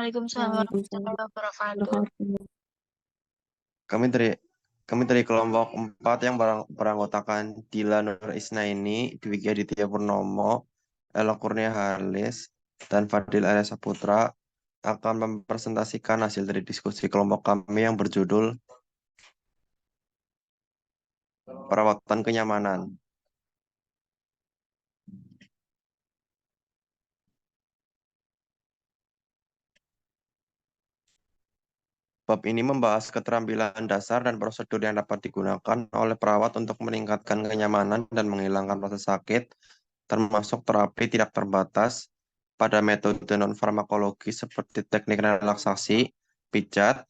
Waalaikumsalam Waalaikumsalam warahmatullahi wabarakatuh. warahmatullahi. Kami dari kami dari kelompok 4 yang beranggotakan Dila Nur Isnaini, Dwiki Aditya Purnomo, Ella Kurnia Halis, dan Fadil Arya Saputra akan mempresentasikan hasil dari diskusi kelompok kami yang berjudul Perawatan Kenyamanan. Bab ini membahas keterampilan dasar dan prosedur yang dapat digunakan oleh perawat untuk meningkatkan kenyamanan dan menghilangkan rasa sakit, termasuk terapi tidak terbatas pada metode non-farmakologi seperti teknik relaksasi, pijat,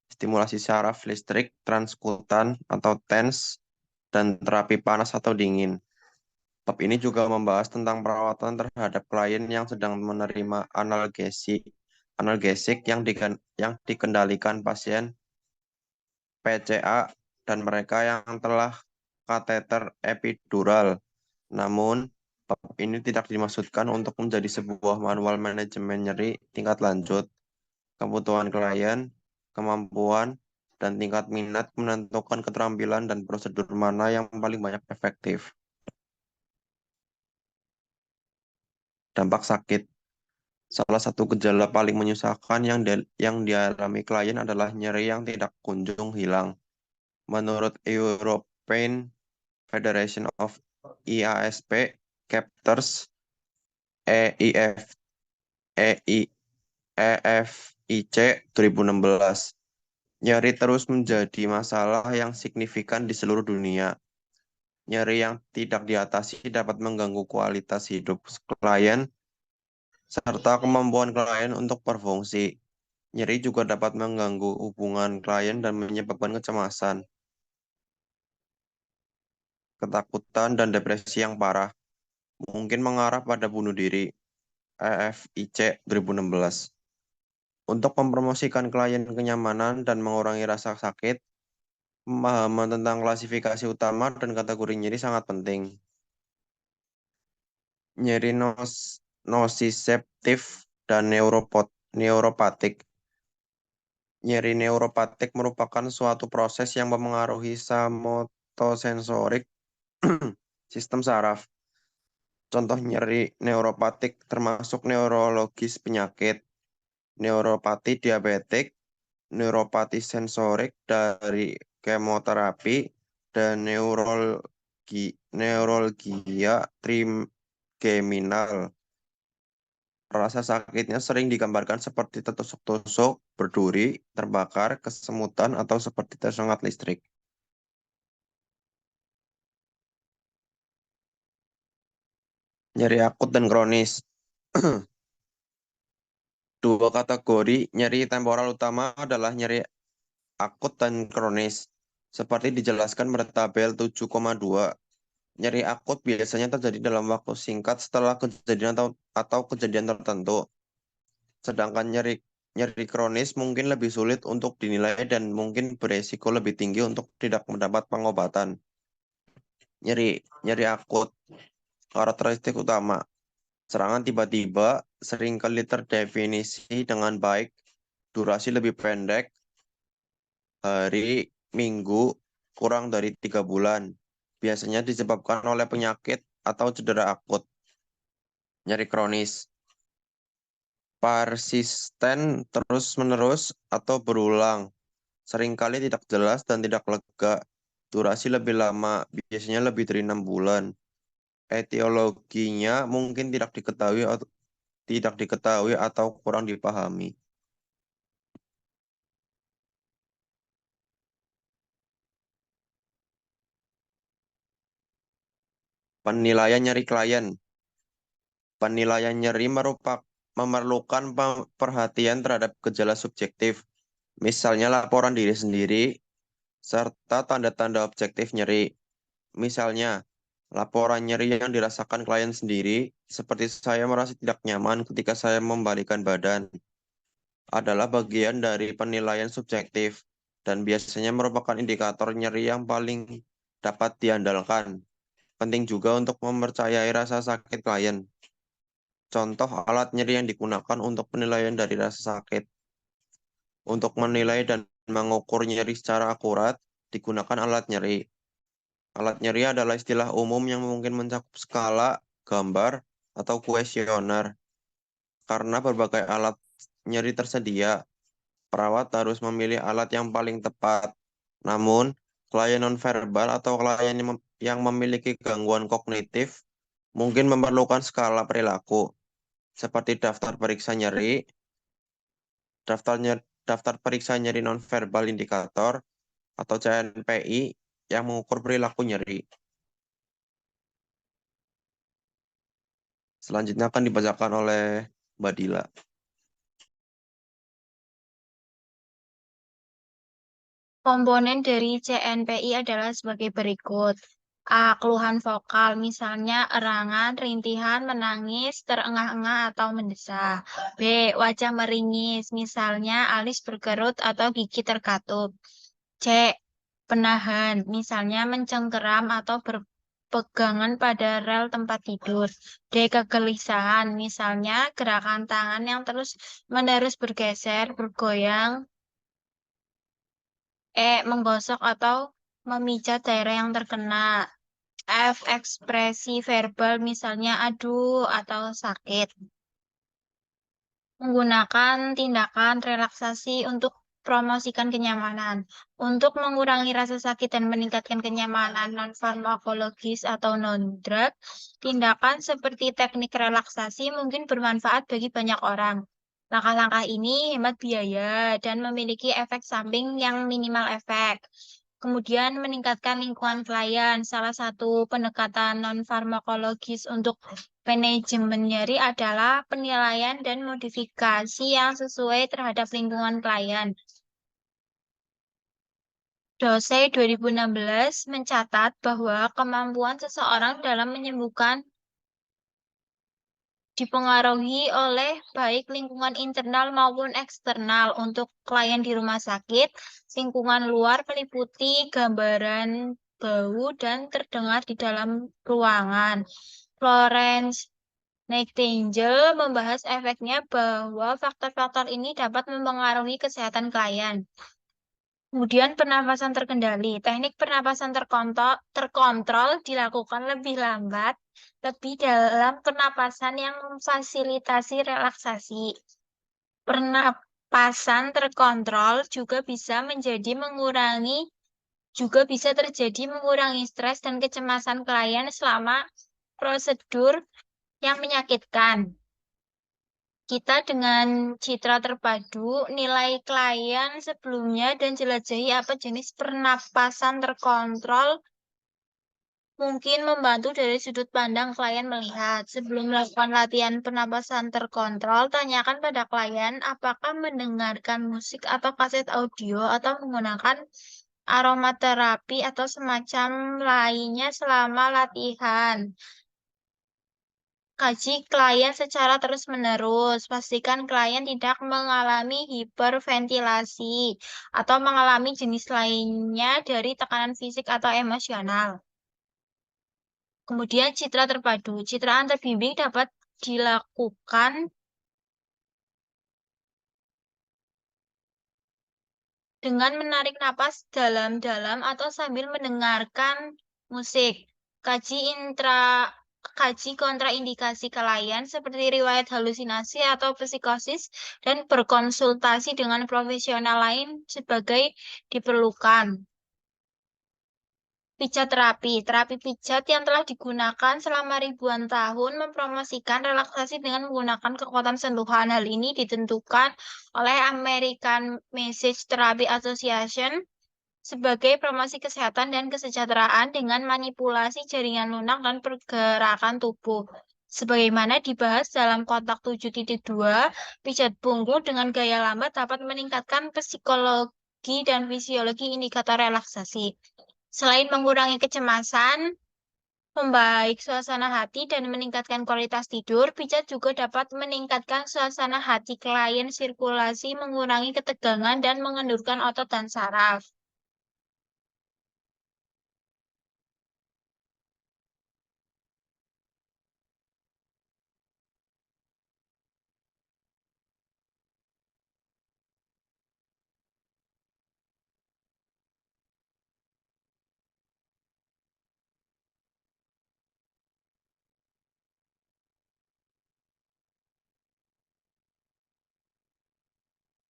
stimulasi syaraf listrik, transkutan atau TENS, dan terapi panas atau dingin. Bab ini juga membahas tentang perawatan terhadap klien yang sedang menerima analgesik yang dikendalikan pasien PCA dan mereka yang telah kateter epidural. Namun, bab ini tidak dimaksudkan untuk menjadi sebuah manual manajemen nyeri tingkat lanjut. Kebutuhan klien, kemampuan, dan tingkat minat menentukan keterampilan dan prosedur mana yang paling banyak efektif. Dampak sakit. Salah satu gejala paling menyusahkan yang dialami klien adalah nyeri yang tidak kunjung hilang. Menurut European Federation of IASP Captors EIF EI EFIC 2016, nyeri terus menjadi masalah yang signifikan di seluruh dunia. Nyeri yang tidak diatasi dapat mengganggu kualitas hidup klien serta kemampuan klien untuk berfungsi. Nyeri juga dapat mengganggu hubungan klien dan menyebabkan kecemasan, ketakutan, dan depresi yang parah. Mungkin mengarah pada bunuh diri. EFIC 2016. Untuk mempromosikan klien kenyamanan dan mengurangi rasa sakit, pemahaman tentang klasifikasi utama dan kategori nyeri sangat penting. Nyeri nosiceptif dan neuropatik. Nyeri neuropatik merupakan suatu proses yang memengaruhi somatosensorik sistem saraf. Contoh nyeri neuropatik termasuk neurologis penyakit, neuropati diabetik, neuropati sensorik dari kemoterapi, dan neuralgia trigeminal. Rasa sakitnya sering digambarkan seperti tertusuk-tusuk, berduri, terbakar, kesemutan, atau seperti tersengat listrik. Nyeri akut dan kronis. Dua kategori nyeri temporal utama adalah nyeri akut dan kronis. Seperti dijelaskan pada tabel 7,2. Nyeri akut biasanya terjadi dalam waktu singkat setelah kejadian atau kejadian tertentu. Sedangkan nyeri nyeri kronis mungkin lebih sulit untuk dinilai dan mungkin beresiko lebih tinggi untuk tidak mendapat pengobatan. Nyeri akut. Karakteristik utama. Serangan tiba-tiba seringkali terdefinisi dengan baik, durasi lebih pendek, hari, minggu, kurang dari 3 bulan. Biasanya disebabkan oleh penyakit atau cedera akut. Nyeri kronis. Persisten, terus-menerus, atau berulang. Seringkali tidak jelas dan tidak lega. Durasi lebih lama, biasanya lebih dari 6 bulan. Etiologinya mungkin tidak diketahui atau kurang dipahami. Penilaian nyeri klien. Penilaian nyeri memerlukan perhatian terhadap gejala subjektif, misalnya laporan diri sendiri, serta tanda-tanda objektif nyeri. Misalnya, laporan nyeri yang dirasakan klien sendiri, seperti saya merasa tidak nyaman ketika saya membalikkan badan, adalah bagian dari penilaian subjektif dan biasanya merupakan indikator nyeri yang paling dapat diandalkan. Penting juga untuk mempercayai rasa sakit klien. Contoh alat nyeri yang digunakan untuk penilaian dari rasa sakit. Untuk menilai dan mengukur nyeri secara akurat, digunakan alat nyeri. Alat nyeri adalah istilah umum yang mungkin mencakup skala, gambar, atau kuesioner. Karena berbagai alat nyeri tersedia, perawat harus memilih alat yang paling tepat. Namun, klien nonverbal atau klien yang memiliki gangguan kognitif mungkin memerlukan skala perilaku, seperti daftar periksa nyeri, daftar periksa nyeri nonverbal indikator, atau CNPI yang mengukur perilaku nyeri. Selanjutnya akan dibacakan oleh Mbak Dila. Komponen dari CNPI adalah sebagai berikut. A. Keluhan vokal, misalnya erangan, rintihan, menangis, terengah-engah, atau mendesah. B. Wajah meringis, misalnya alis berkerut atau gigi terkatup. C. Penahan, misalnya mencengkeram atau berpegangan pada rel tempat tidur. D. Kegelisahan, misalnya gerakan tangan yang terus-menerus bergeser, bergoyang, menggosok atau memijat daerah yang terkena. F. Ekspresi verbal misalnya aduh atau sakit. Menggunakan tindakan relaksasi untuk promosikan kenyamanan. Untuk mengurangi rasa sakit dan meningkatkan kenyamanan non-farmakologis atau non-drug, tindakan seperti teknik relaksasi mungkin bermanfaat bagi banyak orang. Langkah-langkah ini hemat biaya dan memiliki efek samping yang minimal efek. Kemudian meningkatkan lingkungan klien. Salah satu pendekatan non-farmakologis untuk manajemen nyeri adalah penilaian dan modifikasi yang sesuai terhadap lingkungan klien. Dosei 2016 mencatat bahwa kemampuan seseorang dalam menyembuhkan dipengaruhi oleh baik lingkungan internal maupun eksternal. Untuk klien di rumah sakit, lingkungan luar meliputi gambaran bau dan terdengar di dalam ruangan. Florence Nightingale membahas efeknya bahwa faktor-faktor ini dapat mempengaruhi kesehatan klien. Kemudian pernapasan terkendali. Teknik pernapasan terkontrol dilakukan lebih lambat, lebih dalam pernapasan yang memfasilitasi relaksasi. Pernapasan terkontrol juga bisa terjadi mengurangi stres dan kecemasan klien selama prosedur yang menyakitkan. Kita dengan citra terpadu, nilai klien sebelumnya dan jelajahi apa jenis pernapasan terkontrol mungkin membantu dari sudut pandang klien melihat. Sebelum melakukan latihan pernapasan terkontrol, tanyakan pada klien apakah mendengarkan musik atau kaset audio atau menggunakan aromaterapi atau semacam lainnya selama latihan. Kaji klien secara terus-menerus. Pastikan klien tidak mengalami hiperventilasi atau mengalami jenis lainnya dari tekanan fisik atau emosional. Kemudian citra terpadu. Citraan terbimbing dapat dilakukan dengan menarik napas dalam-dalam atau sambil mendengarkan musik. Kaji intra Kaji kontraindikasi klien seperti riwayat halusinasi atau psikosis dan berkonsultasi dengan profesional lain sebagai diperlukan. Pijat terapi. Terapi pijat yang telah digunakan selama ribuan tahun mempromosikan relaksasi dengan menggunakan kekuatan sentuhan. Hal ini ditentukan oleh American Massage Therapy Association sebagai promosi kesehatan dan kesejahteraan dengan manipulasi jaringan lunak dan pergerakan tubuh. Sebagaimana dibahas dalam kotak 7.2, pijat punggung dengan gaya lambat dapat meningkatkan psikologi dan fisiologi indikator relaksasi. Selain mengurangi kecemasan, membaik suasana hati, dan meningkatkan kualitas tidur, pijat juga dapat meningkatkan suasana hati klien, sirkulasi, mengurangi ketegangan, dan mengendurkan otot dan saraf.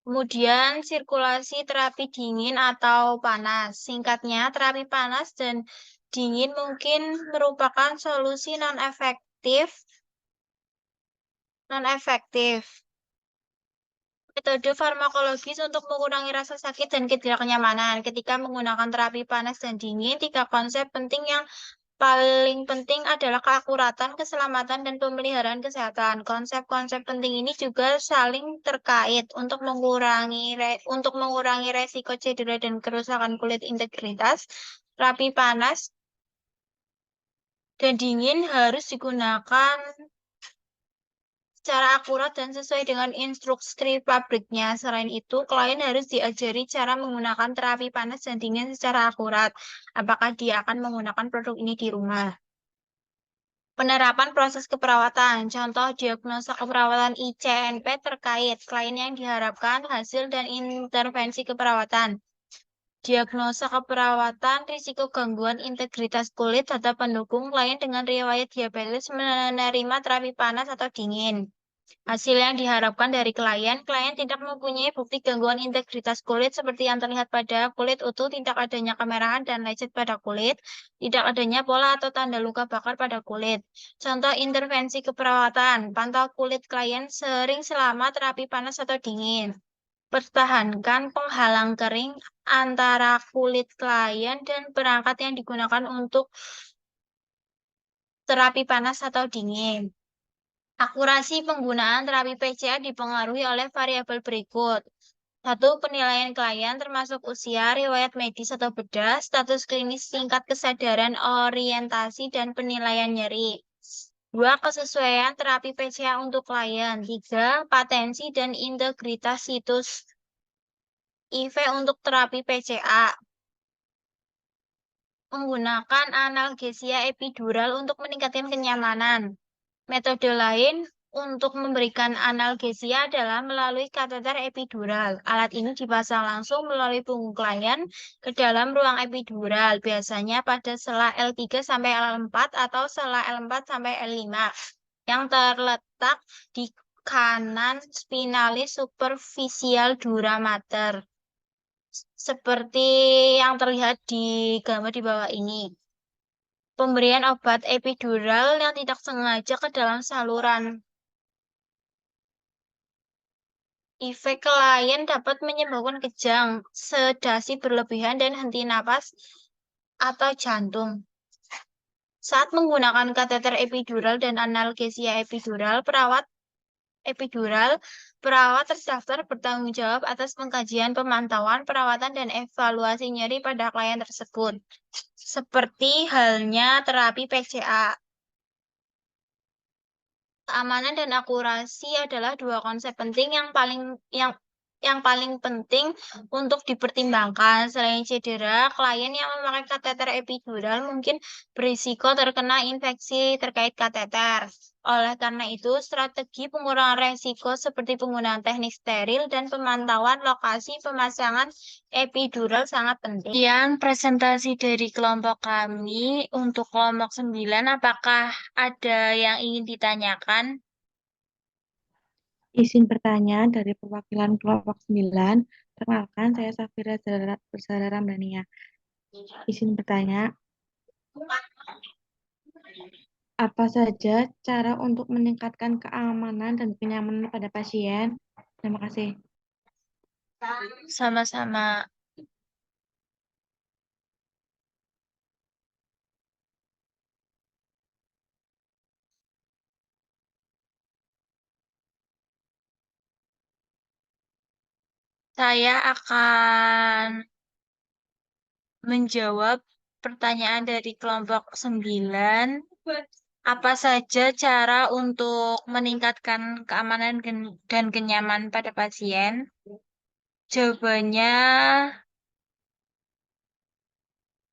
Kemudian sirkulasi terapi dingin atau panas. Singkatnya, terapi panas dan dingin mungkin merupakan solusi non-efektif. Metode farmakologis untuk mengurangi rasa sakit dan ketidaknyamanan. Ketika menggunakan terapi panas dan dingin, tiga konsep penting yang paling penting adalah keakuratan, keselamatan, dan pemeliharaan kesehatan. Konsep-konsep penting ini juga saling terkait untuk mengurangi resiko cedera dan kerusakan kulit integritas. Terapi panas dan dingin harus digunakan secara akurat dan sesuai dengan instruksi pabriknya. Selain itu, klien harus diajari cara menggunakan terapi panas dan dingin secara akurat. Apakah dia akan menggunakan produk ini di rumah? Penerapan proses keperawatan, contoh diagnosa keperawatan ICNP terkait klien yang diharapkan hasil dan intervensi keperawatan. Diagnosa keperawatan risiko gangguan integritas kulit data pendukung klien dengan riwayat diabetes menerima terapi panas atau dingin. Hasil yang diharapkan dari klien tidak mempunyai bukti gangguan integritas kulit seperti yang terlihat pada kulit utuh, tidak adanya kemerahan dan lecet pada kulit, tidak adanya pola atau tanda luka bakar pada kulit. Contoh intervensi keperawatan, pantau kulit klien sering selama terapi panas atau dingin. Pertahankan penghalang kering antara kulit klien dan perangkat yang digunakan untuk terapi panas atau dingin. Akurasi penggunaan terapi PCA dipengaruhi oleh variabel berikut. 1. Penilaian klien termasuk usia, riwayat medis atau bedah, status klinis, tingkat kesadaran, orientasi, dan penilaian nyeri. 2. Kesesuaian terapi PCA untuk klien. 3. Patensi dan integritas situs IV untuk terapi PCA. Menggunakan analgesia epidural untuk meningkatkan kenyamanan. Metode lain untuk memberikan analgesia adalah melalui kateter epidural. Alat ini dipasang langsung melalui punggung klien ke dalam ruang epidural, biasanya pada sela L3 sampai L4 atau sela L4 sampai L5 yang terletak di kanan spinalis superficial dura mater. Seperti yang terlihat di gambar di bawah ini. Pemberian obat epidural yang tidak sengaja ke dalam saluran IV klien dapat menyebabkan kejang, sedasi berlebihan, dan henti napas atau jantung. Saat menggunakan kateter epidural dan analgesia perawat terdaftar bertanggung jawab atas pengkajian, pemantauan, perawatan, dan evaluasi nyeri pada klien tersebut. Seperti halnya terapi PCA. Keamanan dan akurasi adalah dua konsep penting yang paling penting untuk dipertimbangkan. Selain cedera, klien yang memakai kateter epidural mungkin berisiko terkena infeksi terkait kateter. Oleh karena itu, strategi pengurangan resiko seperti penggunaan teknik steril dan pemantauan lokasi pemasangan epidural sangat penting. Kemudian presentasi dari kelompok kami untuk kelompok 9, apakah ada yang ingin ditanyakan? Izin bertanya dari perwakilan kelompok 9. Perkenalkan, saya Safira Bersara Ramdhania. Izin bertanya, apa saja cara untuk meningkatkan keamanan dan kenyamanan pada pasien? Terima kasih. Sama-sama. Saya akan menjawab pertanyaan dari kelompok 9. Apa saja cara untuk meningkatkan keamanan dan kenyamanan pada pasien? Jawabannya,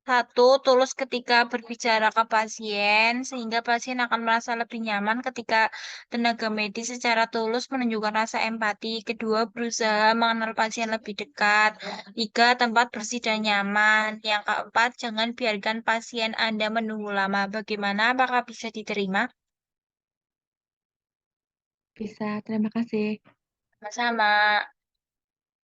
1. Tulus ketika berbicara ke pasien, sehingga pasien akan merasa lebih nyaman ketika tenaga medis secara tulus menunjukkan rasa empati. 2. Berusaha mengenal pasien lebih dekat. 3. Tempat bersih dan nyaman. Yang keempat, jangan biarkan pasien Anda menunggu lama. Bagaimana? Apakah bisa diterima? Bisa, terima kasih. Sama-sama.